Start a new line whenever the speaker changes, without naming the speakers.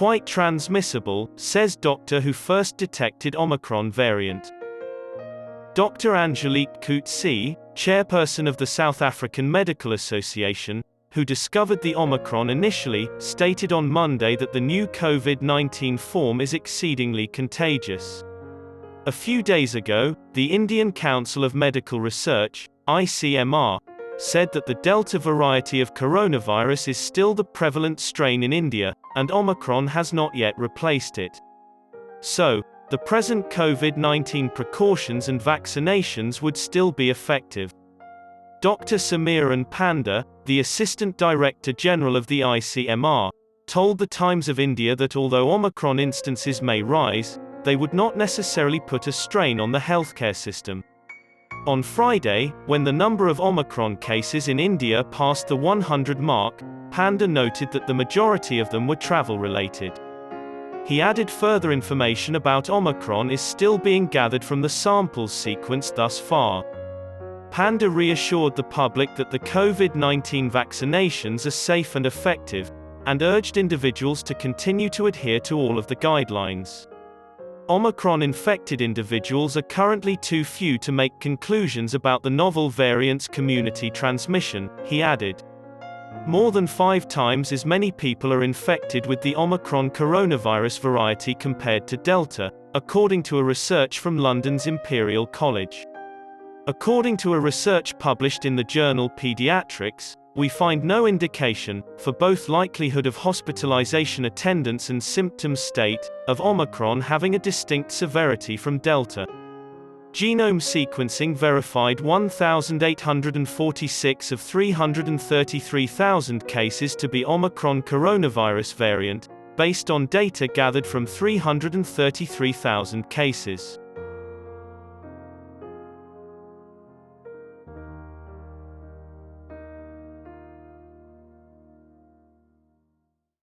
quite transmissible, says doctor who first detected Omicron variant. Dr. Angelique Coetzee, chairperson of the South African Medical Association, who discovered the Omicron initially, stated on Monday that the new COVID-19 form is exceedingly contagious. A few days ago, the Indian Council of Medical Research, ICMR, said that the Delta variety of coronavirus is still the prevalent strain in India, and Omicron has not yet replaced it. So, the present COVID-19 precautions and vaccinations would still be effective. Dr. Samiran Panda, the Assistant Director General of the ICMR, told the Times of India that although Omicron instances may rise, they would not necessarily put a strain on the healthcare system. On Friday, when the number of Omicron cases in India passed the 100 mark, Panda noted that the majority of them were travel-related. He added further information about Omicron is still being gathered from the samples sequenced thus far. Panda reassured the public that the COVID-19 vaccinations are safe and effective, and urged individuals to continue to adhere to all of the guidelines. Omicron-infected individuals are currently too few to make conclusions about the novel variant's community transmission, he added. More than 5 times as many people are infected with the Omicron coronavirus variety compared to Delta, according to a research from London's Imperial College. According to a research published in the journal Pediatrics, we find no indication, for both likelihood of hospitalization attendance and symptom state, of Omicron having a distinct severity from Delta. Genome sequencing verified 1,846 of 333,000 cases to be Omicron coronavirus variant, based on data gathered from 333,000 cases.